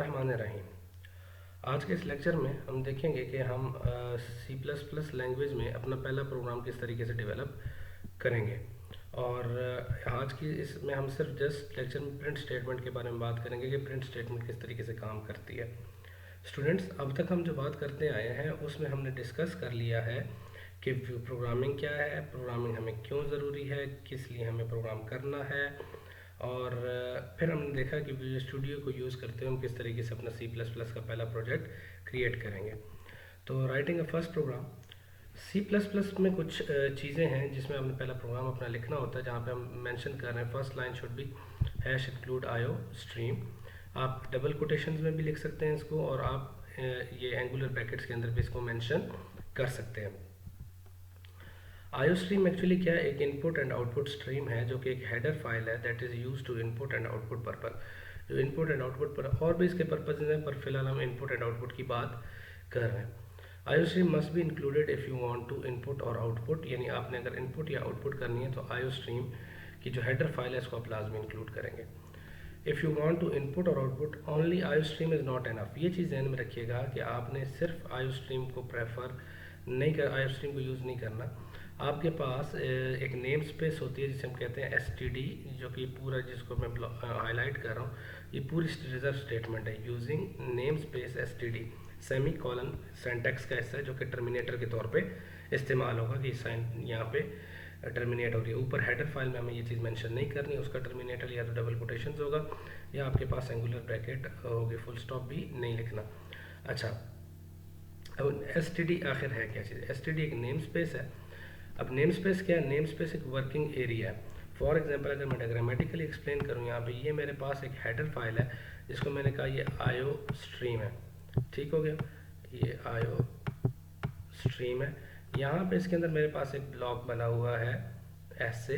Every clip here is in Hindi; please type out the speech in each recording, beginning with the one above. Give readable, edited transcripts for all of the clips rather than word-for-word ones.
बिस्मिल्लाहिर्रहमानिर्रहीम। आज के इस लेक्चर में हम देखेंगे कि हम सी प्लस प्लस लैंग्वेज में अपना पहला प्रोग्राम किस तरीके से डेवलप करेंगे। और आज की इसमें हम सिर्फ जस्ट लेक्चर में प्रिंट स्टेटमेंट के बारे में बात करेंगे कि प्रिंट स्टेटमेंट किस तरीके से काम करती है। स्टूडेंट्स, अब तक हम जो बात करते आए हैं उसमें हमने डिस्कस कर लिया है कि प्रोग्रामिंग क्या है, प्रोग्रामिंग हमें क्यों ज़रूरी है, किस लिए हमें प्रोग्राम करना है, और फिर हमने देखा कि विजुअल स्टूडियो को यूज़ करते हुए हम किस तरीके से अपना सी प्लस प्लस का पहला प्रोजेक्ट क्रिएट करेंगे। तो writing a first program, C plus plus में कुछ चीज़ें हैं जिसमें हमने पहला प्रोग्राम अपना लिखना होता है, जहाँ पे हम मेंशन कर रहे हैं first line should be hash include आयो स्ट्रीम। आप डबल कोटेशंस में भी लिख सकते हैं इसको, और आप ये एंगुलर ब्रैकेट्स के अंदर भी इसको मेंशन कर सकते हैं। आयो स्ट्रीम एक्चुअली क्या है, एक इनपुट एंड आउटपुट स्ट्रीम है जो कि एक हेडर फाइल है that is use to input and output purpose. जो इनपुट एंड आउटपुट पर और भी इसके पर्पज हैं, पर फिलहाल हम इनपुट एंड आउटपुट की बात कर रहे हैं। Iostream must be included if you want to input और आउटपुट, यानी आपने अगर इनपुट या आउटपुट करनी है तो आयो स्ट्रीम की जो हेडर फाइल है इसको आप लाजमी इंक्लूड करेंगे। If you want to input और output only iostream is not enough. ये चीज़ ध्यान में रखिएगा कि आपने सिर्फ आयो स्ट्रीम को प्रेफर नहीं कर, आयो स्ट्रीम को यूज़ नहीं करना। आपके पास एक नेम स्पेस होती है जिसे हम कहते हैं एसटीडी, जो कि पूरा जिसको मैं हाईलाइट कर रहा हूँ, ये पूरी रिजर्व स्टेटमेंट है using name space STD semi colon syntax का हिस्सा है जो कि टर्मिनेटर के तौर पे इस्तेमाल होगा कि साइन यहाँ पे टर्मिनेट हो रही है। ऊपर हेडर फाइल में हमें ये चीज़ मेंशन नहीं करनी, उसका टर्मिनेटर या तो डबल कोटेशंस होगा या आपके पास एंगुलर ब्रैकेट होगी, फुल स्टॉप भी नहीं लिखना। अच्छा, अब एसटीडी आखिर है क्या चीज़? एसटीडी एक नेम स्पेस है। अब नेम स्पेस क्या है? नेम स्पेस एक वर्किंग एरिया है। फॉर एग्जांपल अगर मैं डायग्रामेटिकली एक्सप्लेन करूँ, यहाँ पे ये मेरे पास एक हेडर फाइल है जिसको मैंने कहा ये आयो स्ट्रीम है, ठीक हो गया, ये आयो स्ट्रीम है। यहाँ पे इसके अंदर मेरे पास एक ब्लॉक बना हुआ है ऐसे,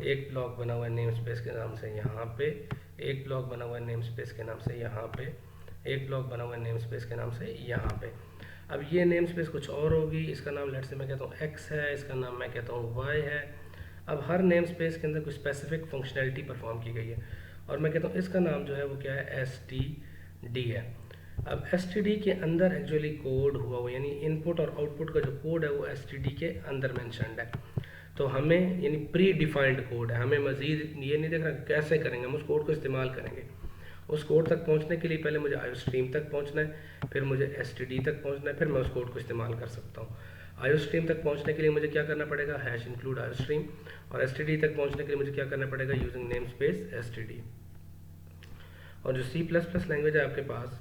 एक ब्लॉक बना हुआ है नेम स्पेस के नाम से यहाँ पे, एक ब्लॉक बना हुआ है नेम स्पेस के नाम से यहाँ पे, एक ब्लॉक बना हुआ है नेम स्पेस के नाम से यहाँ पे। अब ये नेम स्पेस कुछ और होगी, इसका नाम लेट से मैं कहता हूँ x है, इसका नाम मैं कहता हूँ y है। अब हर नेम स्पेस के अंदर कुछ स्पेसिफिक फंक्शनैलिटी परफॉर्म की गई है, और मैं कहता हूँ इसका नाम जो है वो क्या है, std है। अब std के अंदर एक्चुअली कोड हुआ हो, यानी इनपुट और आउटपुट का जो कोड है वो std के अंदर मैंशनड है। तो हमें यानी प्री डिफाइंड कोड है, हमें मज़ीद ये नहीं देखना कैसे करेंगे, हम उस कोड को इस्तेमाल करेंगे। उस कोड तक पहुंचने के लिए पहले मुझे आयो स्ट्रीम तक पहुंचना है, फिर मुझे एसटीडी तक पहुंचना है, फिर मैं उस कोड को इस्तेमाल कर सकता हूं। आयो स्ट्रीम तक पहुंचने के लिए मुझे क्या करना पड़ेगा, हैश इंक्लूड आयो स्ट्रीम, और एसटीडी तक पहुंचने के लिए मुझे क्या करना पड़ेगा, यूजिंग नेम स्पेस एसटीडी। और जो सी प्लस प्लस लैंग्वेज है आपके पास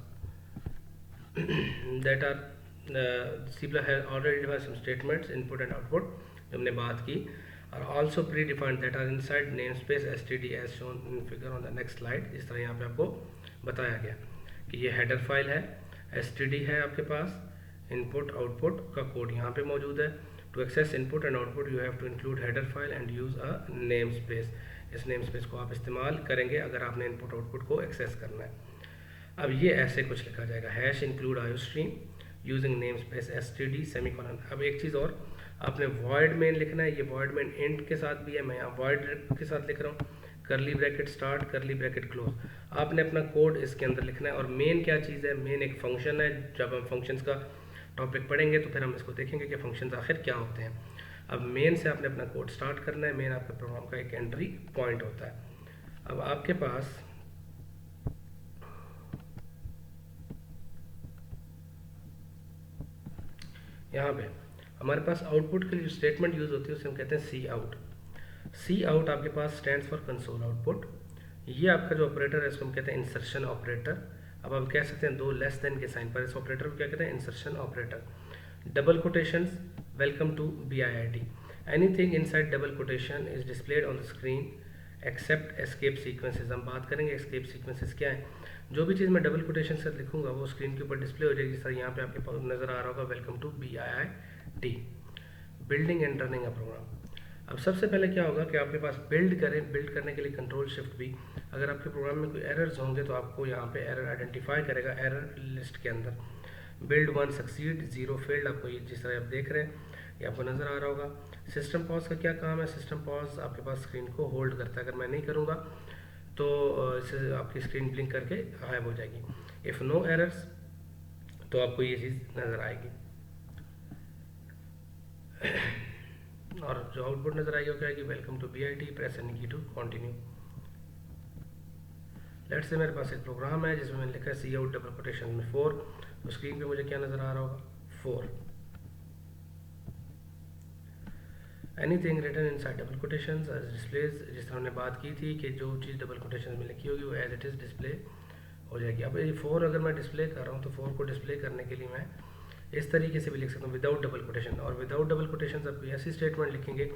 दैट आर सी प्लस है already defined some statements input and output जो हमने बात की, और also predefined that are inside namespace STD as shown in figure on the next slide. इस तरह यहाँ पे आपको बताया गया कि ये हेडर फाइल है, एसटीडी है आपके पास, इनपुट आउटपुट का कोड यहाँ पे मौजूद है। To access input and output you have to include header file and use a namespace. इस नेम स्पेस को आप इस्तेमाल करेंगे अगर आपने इनपुट आउटपुट को एक्सेस करना है। अब ये ऐसे कुछ लिखा जाएगा, हैश इंक्लूड आयो stream using name space STD semi colon. अब एक चीज़ और, आपने वॉइड मेन लिखना है, ये वॉइड मेन एंड के साथ भी है, मैं यहाँ वॉइड के साथ लिख रहा हूँ, करली ब्रैकेट स्टार्ट करली ब्रैकेट क्लोज। आपने अपना कोड इसके अंदर लिखना है। और मेन क्या चीज़ है, मेन एक फंक्शन है। जब हम फंक्शंस का टॉपिक पढ़ेंगे तो फिर हम इसको देखेंगे कि फंक्शंस आखिर क्या होते हैं। अब मेन से आपने अपना कोड स्टार्ट करना है, मेन आपके प्रोग्राम का एक एंट्री पॉइंट होता है। अब आपके पास यहाँ पे हमारे पास आउटपुट के लिए स्टेटमेंट यूज़ होती है उसे हम कहते हैं सी आउट। सी आउट आपके पास स्टैंड्स फॉर कंसोल आउटपुट। ये आपका जो ऑपरेटर है इसको हम कहते हैं इंसर्शन ऑपरेटर। अब आप कह सकते हैं दो लेस देन के साइन पर इस ऑपरेटर को क्या कहते हैं, insertion operator. Double quotations, welcome to BIIT। Anything inside double quotation is displayed on the screen except escape sequences. हम बात करेंगे एस्केप सीक्वेंसेज क्या है। जो भी चीज़ मैं डबल कोटेशन से लिखूंगा वो स्क्रीन के ऊपर डिस्प्ले हो जाएगी, जिस तरह यहाँ पे आपके पास नज़र आ रहा होगा, welcome to BIIT। Building and running a program. अब सबसे पहले क्या होगा कि आपके पास बिल्ड करने के लिए कंट्रोल शिफ्ट भी। अगर आपके प्रोग्राम में कोई एरर्स होंगे तो आपको यहाँ पे एरर आइडेंटिफाई करेगा एरर लिस्ट के अंदर। बिल्ड 1 सक्सीड 0 फेल्ड, आपको ये जिस तरह आप देख रहे हैं ये आपको नज़र आ रहा होगा। सिस्टम पॉज का क्या काम है, सिस्टम पॉज आपके पास स्क्रीन को होल्ड करता है। अगर मैं नहीं करूँगा तो इससे आपकी स्क्रीन ब्लिंक करके गायब हो जाएगी। इफ़ नो एरर्स तो आपको ये चीज़ नज़र आएगी, और जो आउटपुट नज़र आएगी वो क्या आएगी, welcome to BIT, press any key to continue. Let's say मेरे पास एक प्रोग्राम है जिसमें मैंने लिखा है सी आउट डबल कोटेशन में 4, तो स्क्रीन पे मुझे क्या नज़र आ रहा होगा, 4। Anything written inside double quotations as displays, जिस तरह हमने बात की थी कि जो चीज़ डबल कोटेशन में लिखी होगी वो एज इट इज़ डिस्प्ले हो जाएगी। अब ये 4 अगर मैं डिस्प्ले कर रहा हूँ तो 4 को डिस्प्ले करने के लिए मैं इस तरीके से भी लिख सकता हूँ, विदाउट डबल कोटेशन। और विदाउट डबल कोटेशन आप ऐसी स्टेटमेंट लिखेंगे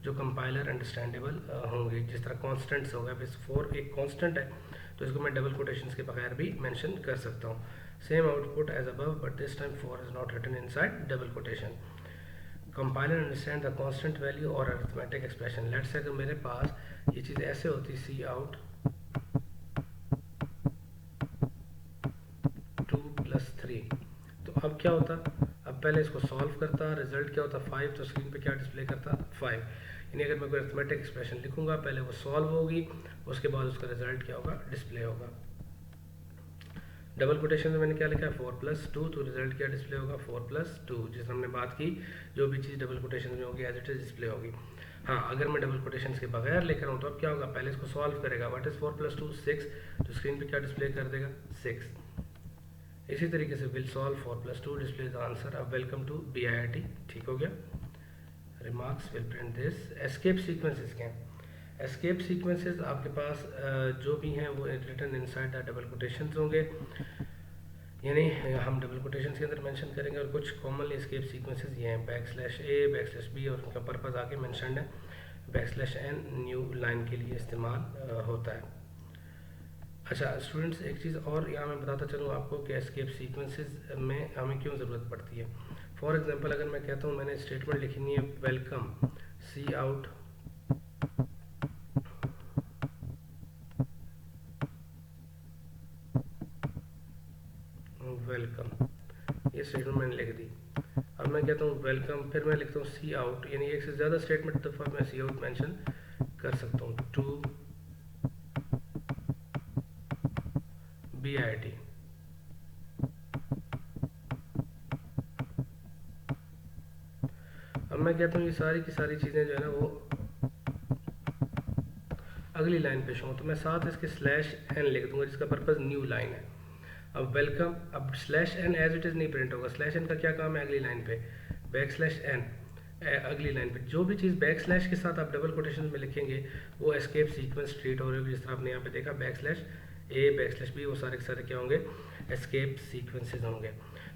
जो कंपाइलर अंडरस्टैंडेबल होंगे, जिस तरह कॉन्स्टेंट्स होगा। बस 4 एक कॉन्स्टेंट है तो इसको मैं डबल कोटेशन के बगैर भी मेंशन कर सकता हूँ। Same output as above but this time 4 is not written inside double quotation. Compiler understand the constant value और अरिथमेटिक एक्सप्रेशन। लेट्स से अगर मेरे पास ये चीज़ ऐसे होती, सी आउट 2 + 3, तो अब क्या होता, अब पहले इसको सॉल्व करता, रिजल्ट क्या होता 5, तो स्क्रीन पे क्या डिस्प्ले करता 5। यानी अगर मैं कोई अरिथमेटिक एक्सप्रेशन लिखूंगा पहले वो सॉल्व होगी, उसके बाद उसका रिजल्ट क्या होगा, डिस्प्ले होगा। डबल कोटेशन में मैंने क्या लिखा है 4 + 2, तो रिजल्ट क्या डिस्प्ले होगा 4 + 2। जिस हमने बात की जो भी चीज़ डबल कोटेशन में होगी एज इट इज डिस्प्ले होगी। हाँ, अगर मैं डबल कोटेशन के बगैर लिख रहा हूँ तो अब क्या होगा, पहले इसको सॉल्व करेगा, व्हाट इज 4 + 2 6, तो स्क्रीन पे क्या डिस्प्ले कर देगा 6। इसी तरीके से will solve 4 + 2 display the answer. अब वेलकम टू BIT, ठीक हो गया। Remarks will print this. Escape sequences क्या हैं, एस्केप सीक्वेंसेस आपके पास जो भी हैं वो written inside the double quotation होंगे, यानी हम डबल कोटेशन के अंदर मेंशन करेंगे। और कुछ कॉमनली एस्केप सीक्वेंसेस ये हैं \A, \B, और उनका पर्पज़ आगे मेंशन्ड है, \N न्यू लाइन के लिए इस्तेमाल होता है। अच्छा स्टूडेंट्स, एक चीज़ और यहाँ मैं बताता चलूँ आपको कि एस्केप सीक्वेंसेस में हमें क्यों ज़रूरत पड़ती है। फॉर एग्जांपल अगर मैं कहता हूँ मैंने स्टेटमेंट लिखनी है वेलकम सी आउट वेलकम, ये स्टेटमेंट मैंने लिख दी। अब मैं कहता हूँ वेलकम, फिर मैं लिखता हूँ सी आउट, यानी एक से ज़्यादा स्टेटमेंट दफ़ा मैं सी आउट मेंशन कर सकता हूँ टू BIT। अब मैं कहता हूँ ये सारी की सारी चीज़ें जो है ना वो अगली लाइन पे शो, तो मैं साथ इसके /n लिख दूंगा जिसका पर्पज़ न्यू लाइन है। अब वेलकम, अब /n एज इट इज़ नहीं प्रिंट होगा, /n का क्या काम है अगली लाइन पे, \n अगली लाइन पे जो भी चीज़ \/ के साथ आप डबल कोटेशन में लिखेंगे वो एस्केप सीक्वेंस ट्रीट हो रही होगी। जिस तरह आपने यहाँ पे देखा \A, \B, वो सारे के सारे क्या होंगे, एस्केप सीक्वेंसेस होंगे।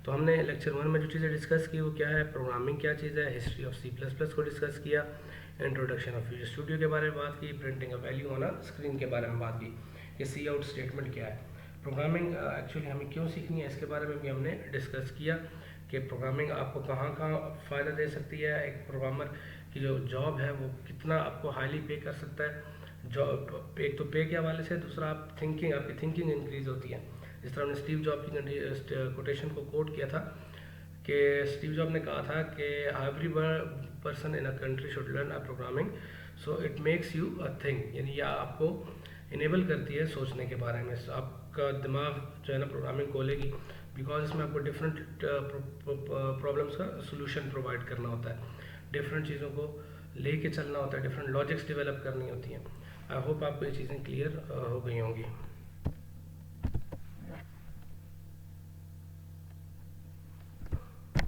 तो हमने लेक्चर 1 में जो चीज़ें डिस्कस की वो क्या है, प्रोग्रामिंग क्या चीज़ है, हिस्ट्री ऑफ C++ को डिस्कस किया, इंट्रोडक्शन ऑफ विजुअल स्टूडियो के बारे में बात की, printing of value on screen के बारे में बात की, कि सी आउट स्टेटमेंट क्या है, प्रोग्रामिंग एक्चुअली हमें क्यों सीखनी है इसके बारे में भी हमने डिस्कस किया कि प्रोग्रामिंग आपको कहाँ कहाँ फ़ायदा दे सकती है, एक प्रोग्रामर की जो जॉब है वो कितना आपको हाईली पे कर सकता है। जॉब एक तो पे के हवाले से, दूसरा आप थिंकिंग, आपकी थिंकिंग इंक्रीज़ होती है। जिस तरह हमने स्टीव जॉब की कोटेशन को कोट किया था कि स्टीव जॉब ने कहा था कि every person in a country should learn a programming so it makes you a thing, यानी यह आपको इनेबल करती है सोचने के बारे में, आपका दिमाग जो है ना प्रोग्रामिंग खोलेगी, बिकॉज इसमें आपको डिफरेंट प्रॉब्लम्स का सोल्यूशन प्रोवाइड करना होता है, डिफरेंट चीज़ों को लेके चलना होता है, डिफरेंट लॉजिक्स डेवलप करनी होती हैं। आई होप आपको ये चीज़ें क्लियर हो गई होंगी।